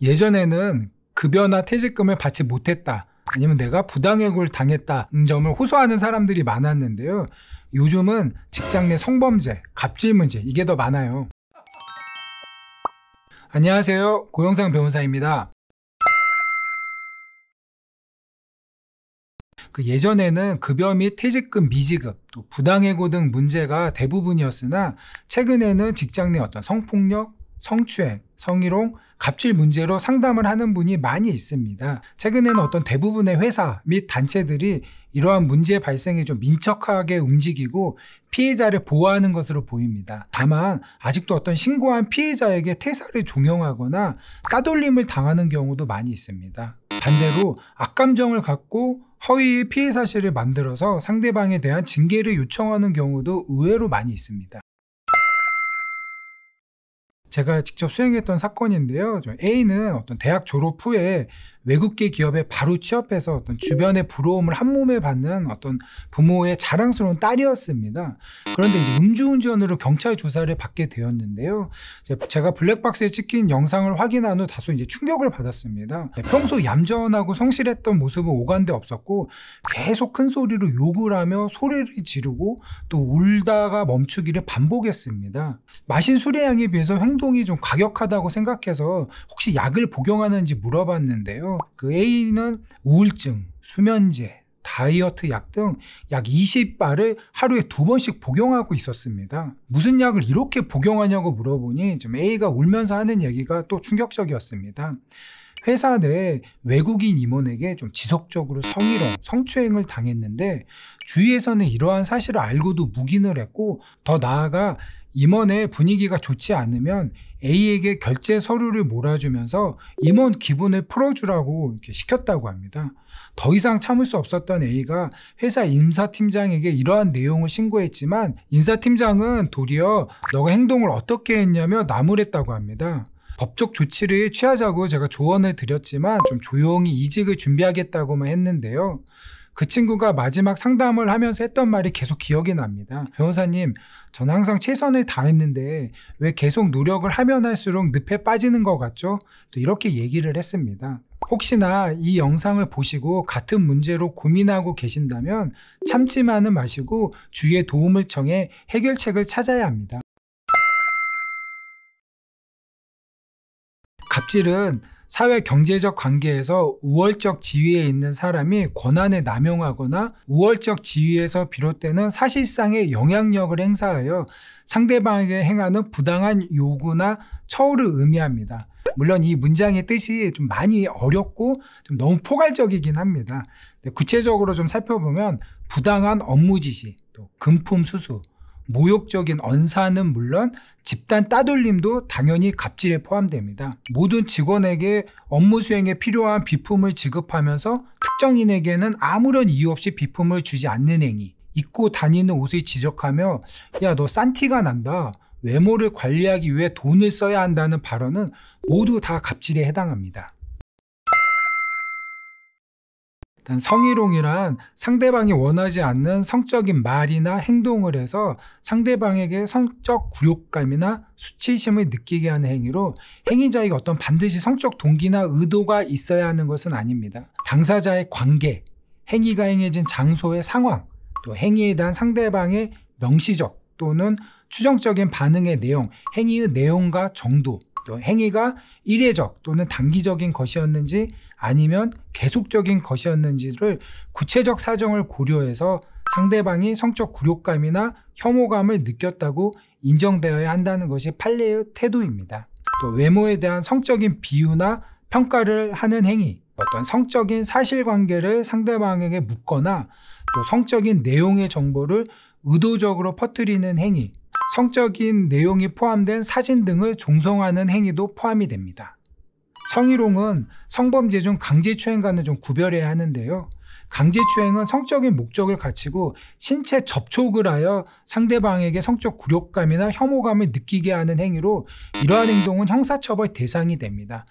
예전에는 급여나 퇴직금을 받지 못했다, 아니면 내가 부당해고를 당했다는 점을 호소하는 사람들이 많았는데요. 요즘은 직장 내 성범죄, 갑질 문제, 이게 더 많아요. 안녕하세요, 고영상 변호사입니다. 예전에는 급여 및 퇴직금 미지급, 또 부당해고 등 문제가 대부분이었으나 최근에는 직장 내 어떤 성폭력, 성추행, 성희롱, 갑질 문제로 상담을 하는 분이 많이 있습니다. 최근에는 어떤 대부분의 회사 및 단체들이 이러한 문제 발생에 좀 민첩하게 움직이고 피해자를 보호하는 것으로 보입니다. 다만 아직도 어떤 신고한 피해자에게 태사를 종용하거나 따돌림을 당하는 경우도 많이 있습니다. 반대로 악감정을 갖고 허위의 피해 사실을 만들어서 상대방에 대한 징계를 요청하는 경우도 의외로 많이 있습니다. 제가 직접 수행했던 사건인데요. A는 어떤 대학 졸업 후에 외국계 기업에 바로 취업해서 어떤 주변의 부러움을 한 몸에 받는 어떤 부모의 자랑스러운 딸이었습니다. 그런데 이제 음주운전으로 경찰 조사를 받게 되었는데요. 제가 블랙박스에 찍힌 영상을 확인한 후 다소 이제 충격을 받았습니다. 평소 얌전하고 성실했던 모습은 오간데 없었고 계속 큰 소리로 욕을 하며 소리를 지르고 또 울다가 멈추기를 반복했습니다. 마신 술의 양에 비해서 행동이 좀 과격하다고 생각해서 혹시 약을 복용하는지 물어봤는데요. A는 우울증, 수면제, 다이어트 약 등 약 20바를 하루에 2번씩 복용하고 있었습니다. 무슨 약을 이렇게 복용하냐고 물어보니 A가 울면서 하는 얘기가 또 충격적이었습니다. 회사 내 외국인 임원에게 좀 지속적으로 성희롱, 성추행을 당했는데 주위에서는 이러한 사실을 알고도 묵인을 했고, 더 나아가 임원의 분위기가 좋지 않으면 A에게 결제 서류를 몰아주면서 임원 기분을 풀어주라고 이렇게 시켰다고 합니다. 더 이상 참을 수 없었던 A가 회사 인사팀장에게 이러한 내용을 신고했지만 인사팀장은 도리어 너가 행동을 어떻게 했냐며 나무랬다고 합니다. 법적 조치를 취하자고 제가 조언을 드렸지만 좀 조용히 이직을 준비하겠다고만 했는데요. 그 친구가 마지막 상담을 하면서 했던 말이 계속 기억이 납니다. 변호사님, 저는 항상 최선을 다했는데 왜 계속 노력을 하면 할수록 늪에 빠지는 것 같죠? 또 이렇게 얘기를 했습니다. 혹시나 이 영상을 보시고 같은 문제로 고민하고 계신다면 참지만은 마시고 주위의 도움을 청해 해결책을 찾아야 합니다. 갑질은 사회 경제적 관계에서 우월적 지위에 있는 사람이 권한을 남용하거나 우월적 지위에서 비롯되는 사실상의 영향력을 행사하여 상대방에게 행하는 부당한 요구나 처우를 의미합니다. 물론 이 문장의 뜻이 좀 많이 어렵고 좀 너무 포괄적이긴 합니다. 구체적으로 좀 살펴보면 부당한 업무 지시, 또 금품 수수, 모욕적인 언사는 물론 집단 따돌림도 당연히 갑질에 포함됩니다. 모든 직원에게 업무 수행에 필요한 비품을 지급하면서 특정인에게는 아무런 이유 없이 비품을 주지 않는 행위, 입고 다니는 옷을 지적하며 야, 너 싼 티가 난다, 외모를 관리하기 위해 돈을 써야 한다는 발언은 모두 다 갑질에 해당합니다. 성희롱이란 상대방이 원하지 않는 성적인 말이나 행동을 해서 상대방에게 성적 굴욕감이나 수치심을 느끼게 하는 행위로 행위자에게 어떤 반드시 성적 동기나 의도가 있어야 하는 것은 아닙니다. 당사자의 관계, 행위가 행해진 장소의 상황, 또 행위에 대한 상대방의 명시적 또는 추정적인 반응의 내용, 행위의 내용과 정도, 또 행위가 일회적 또는 단기적인 것이었는지 아니면 계속적인 것이었는지를 구체적 사정을 고려해서 상대방이 성적 굴욕감이나 혐오감을 느꼈다고 인정되어야 한다는 것이 판례의 태도입니다. 또 외모에 대한 성적인 비유나 평가를 하는 행위, 어떤 성적인 사실관계를 상대방에게 묻거나 또 성적인 내용의 정보를 의도적으로 퍼뜨리는 행위, 성적인 내용이 포함된 사진 등을 종송하는 행위도 포함이 됩니다. 성희롱은 성범죄 중 강제추행과는 좀 구별해야 하는데요. 강제추행은 성적인 목적을 갖추고 신체 접촉을 하여 상대방에게 성적 굴욕감이나 혐오감을 느끼게 하는 행위로 이러한 행동은 형사처벌 대상이 됩니다.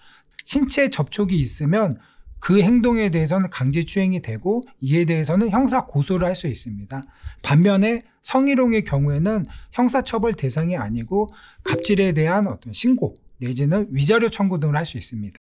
신체 접촉이 있으면 그 행동에 대해서는 강제추행이 되고 이에 대해서는 형사 고소를 할 수 있습니다. 반면에 성희롱의 경우에는 형사처벌 대상이 아니고 갑질에 대한 어떤 신고 내지는 위자료 청구 등을 할 수 있습니다.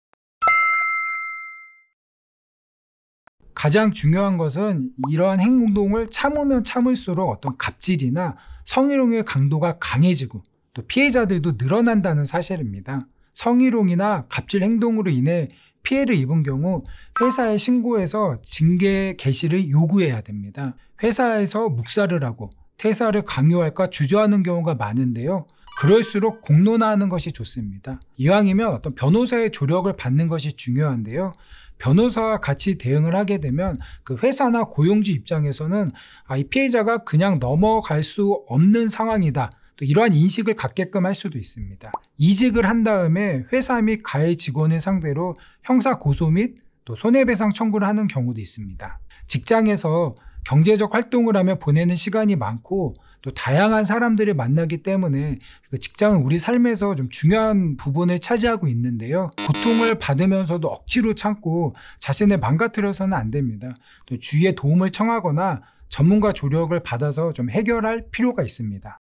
가장 중요한 것은 이러한 행동을 참으면 참을수록 어떤 갑질이나 성희롱의 강도가 강해지고 또 피해자들도 늘어난다는 사실입니다. 성희롱이나 갑질 행동으로 인해 피해를 입은 경우 회사에 신고해서 징계 개시를 요구해야 됩니다. 회사에서 묵살을 하고 퇴사를 강요할까 주저하는 경우가 많은데요. 그럴수록 공론화하는 것이 좋습니다. 이왕이면 어떤 변호사의 조력을 받는 것이 중요한데요. 변호사와 같이 대응을 하게 되면 그 회사나 고용주 입장에서는 이 피해자가 그냥 넘어갈 수 없는 상황이다. 또 이러한 인식을 갖게끔 할 수도 있습니다. 이직을 한 다음에 회사 및 가해 직원을 상대로 형사 고소 및 또 손해배상 청구를 하는 경우도 있습니다. 직장에서 경제적 활동을 하며 보내는 시간이 많고 또 다양한 사람들을 만나기 때문에 그 직장은 우리 삶에서 좀 중요한 부분을 차지하고 있는데요. 고통을 받으면서도 억지로 참고 자신을 망가뜨려서는 안 됩니다. 또 주위의 도움을 청하거나 전문가 조력을 받아서 좀 해결할 필요가 있습니다.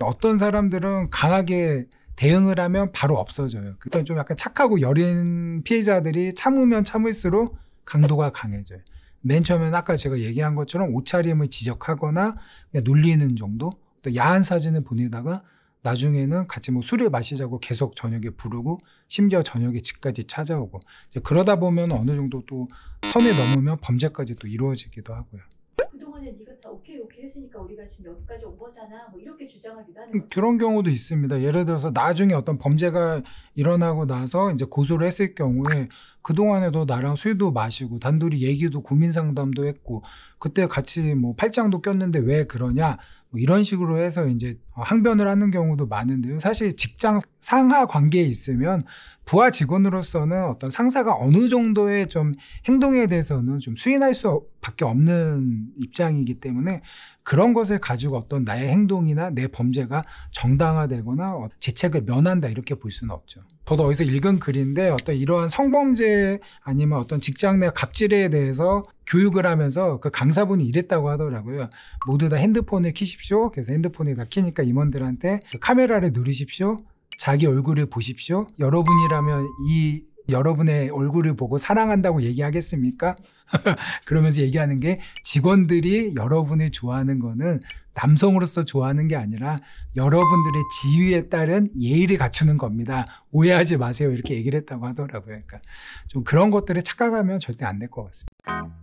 어떤 사람들은 강하게 대응을 하면 바로 없어져요. 그때 좀 약간 착하고 여린 피해자들이 참으면 참을수록 강도가 강해져요. 맨 처음에는 아까 제가 얘기한 것처럼 옷차림을 지적하거나 그냥 놀리는 정도, 또 야한 사진을 보내다가 나중에는 같이 뭐 술을 마시자고 계속 저녁에 부르고 심지어 저녁에 집까지 찾아오고, 이제 그러다 보면 어느 정도 또 선을 넘으면 범죄까지 또 이루어지기도 하고요. 그동안에 네가 다 오케이 했으니까 우리가 지금 여기까지 온 거잖아, 뭐 이렇게 주장하기도 하는 거죠. 그런 경우도 있습니다. 예를 들어서 나중에 어떤 범죄가 일어나고 나서 이제 고소를 했을 경우에 그동안에도 나랑 술도 마시고 단둘이 얘기도 고민 상담도 했고 그때 같이 뭐 팔짱도 꼈는데 왜 그러냐, 뭐 이런 식으로 해서 이제 항변을 하는 경우도 많은데요. 사실 직장 상하 관계에 있으면 부하 직원으로서는 어떤 상사가 어느 정도의 좀 행동에 대해서는 좀 수인할 수밖에 없는 입장이기 때문에 그런 것을 가지고 어떤 나의 행동이나 내 범죄가 정당화되거나 죄책을 면한다 이렇게 볼 수는 없죠. 저도 어디서 읽은 글인데 어떤 이러한 성범죄 아니면 어떤 직장 내 갑질에 대해서 교육을 하면서 그 강사분이 이랬다고 하더라고요. 모두 다 핸드폰을 켜십시오. 그래서 핸드폰을 다 켜니까 임원들한테 카메라를 누르십시오. 자기 얼굴을 보십시오. 여러분이라면 이 여러분의 얼굴을 보고 사랑한다고 얘기하겠습니까? 그러면서 얘기하는 게 직원들이 여러분을 좋아하는 거는 남성으로서 좋아하는 게 아니라 여러분들의 지위에 따른 예의를 갖추는 겁니다. 오해하지 마세요. 이렇게 얘기를 했다고 하더라고요. 그러니까 좀 그런 것들을 착각하면 절대 안 될 것 같습니다.